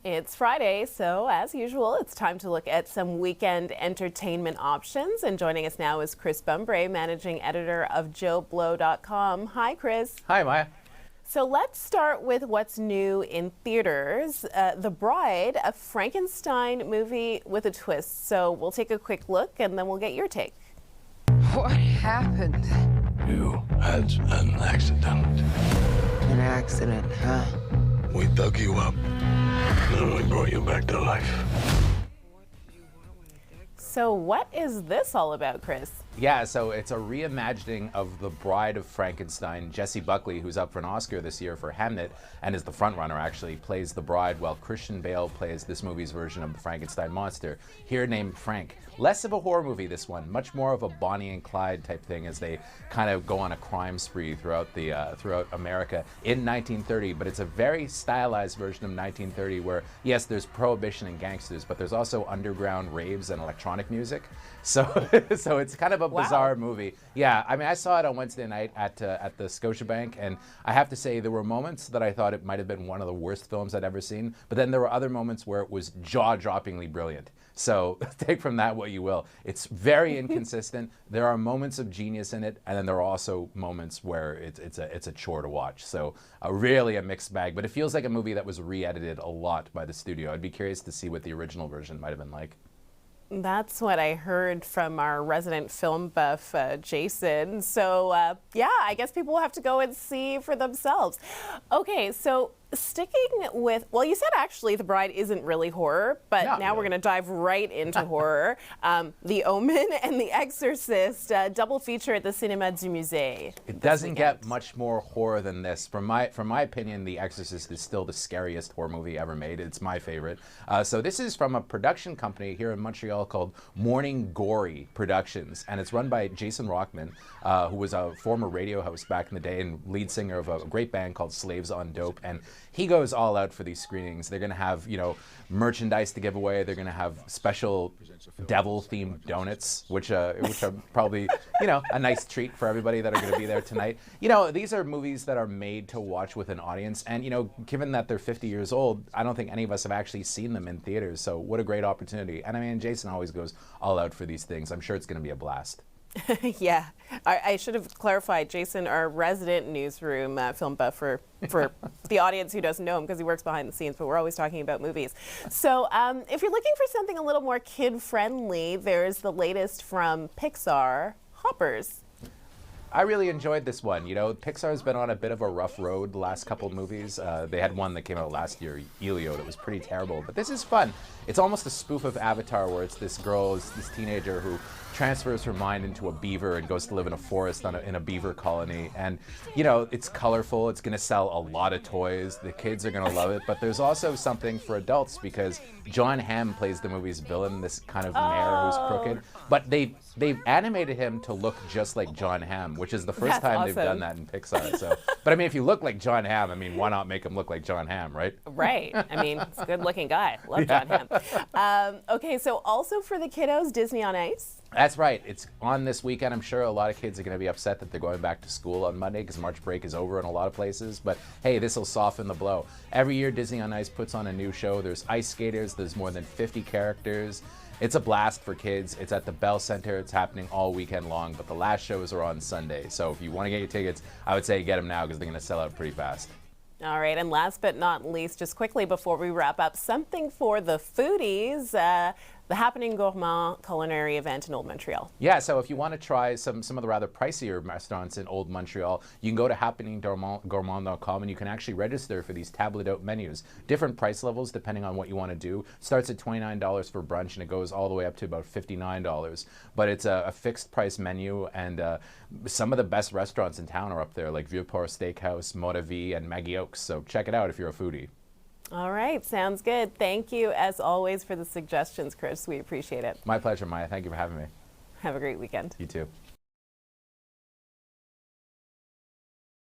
It's Friday, so as usual, it's time to look at some weekend entertainment options. And joining us now is Chris Bumbray, managing editor of JoeBlow.com. Hi, Chris. Hi, Maya. So let's start with what's new in theaters. The Bride, a Frankenstein movie with a twist. So we'll take a quick look and then we'll get your take. What happened? You had an accident. An accident, huh? We dug you up, and we brought you back to life. So what is this all about, Chris? Yeah, so it's a reimagining of The Bride of Frankenstein. Jessie Buckley, who's up for an Oscar this year for Hamnet, and is the frontrunner actually, plays the bride, while Christian Bale plays this movie's version of the Frankenstein monster, here named Frank. Less of a horror movie, this one, much more of a Bonnie and Clyde type thing as they kind of go on a crime spree throughout America in 1930. But it's a very stylized version of 1930 where, yes, there's prohibition and gangsters, but there's also underground raves and electronic music. So, so it's kind of a bizarre movie. Yeah, I mean, I saw it on Wednesday night at the Scotiabank, and I have to say there were moments that I thought it might have been one of the worst films I'd ever seen, but then there were other moments where it was jaw-droppingly brilliant. So take from that what you will. It's very inconsistent. There are moments of genius in it, and then there are also moments where it's a chore to watch. So really a mixed bag, but it feels like a movie that was re-edited a lot by the studio. I'd be curious to see what the original version might have been like. That's what I heard from our resident film buff, Jason. So, yeah, I guess people will have to go and see for themselves. Okay, so sticking with, well, you said actually The Bride isn't really horror, but Not now really. we're going to dive right into horror. The Omen and The Exorcist, double feature at the Cinéma du Musée. It doesn't get much more horror than this. From my opinion, The Exorcist is still the scariest horror movie ever made. It's my favorite. So this is from a production company here in Montreal called Morning Gory Productions, and it's run by Jason Rockman, who was a former radio host back in the day and lead singer of a great band called Slaves on Dope. And he goes all out for these screenings. They're going to have, merchandise to give away. They're going to have special devil-themed donuts, which are probably, a nice treat for everybody that are going to be there tonight. These are movies that are made to watch with an audience. And, given that they're 50 years old, I don't think any of us have actually seen them in theaters. So what a great opportunity. And I mean, Jason always goes all out for these things. I'm sure it's going to be a blast. Yeah, I should have clarified, Jason, our resident newsroom film buff for the audience who doesn't know him because he works behind the scenes, but we're always talking about movies. So if you're looking for something a little more kid-friendly, there's the latest from Pixar, Hoppers. I really enjoyed this one. Pixar's been on a bit of a rough road the last couple of movies. They had one that came out last year, Elio, that was pretty terrible. But this is fun. It's almost a spoof of Avatar, where it's this girl, this teenager who transfers her mind into a beaver and goes to live in a forest in a beaver colony. And, it's colorful. It's going to sell a lot of toys. The kids are going to love it. But there's also something for adults because John Hamm plays the movie's villain, this kind of mayor who's crooked. But they've animated him to look just like John Hamm, which is the first time they've done that in Pixar. So, but I mean, if you look like John Hamm, I mean, why not make him look like John Hamm, right? Right. I mean, it's a good-looking guy. Love John Hamm. Okay, so also for the kiddos, Disney on Ice. That's right. It's on this weekend. I'm sure a lot of kids are going to be upset that they're going back to school on Monday because March break is over in a lot of places. But hey, this will soften the blow. Every year, Disney on Ice puts on a new show. There's ice skaters. There's more than 50 characters. It's a blast for kids. It's at the Bell Center. It's happening all weekend long, but the last shows are on Sunday. So if you want to get your tickets, I would say get them now because they're going to sell out pretty fast. All right, and last but not least, just quickly before we wrap up, something for the foodies, the Happening Gourmand culinary event in Old Montreal. Yeah, so if you want to try some of the rather pricier restaurants in Old Montreal, you can go to happeninggourmand.com and you can actually register for these table d'hôte menus. Different price levels depending on what you want to do. Starts at $29 for brunch and it goes all the way up to about $59. But it's a fixed price menu, and some of the best restaurants in town are up there, like Vieux Port Steakhouse, Modavi, and Maggie Oaks. So check it out if you're a foodie. All right, sounds good. Thank you, as always, for the suggestions, Chris. We appreciate it. My pleasure, Maya. Thank you for having me. Have a great weekend. You too.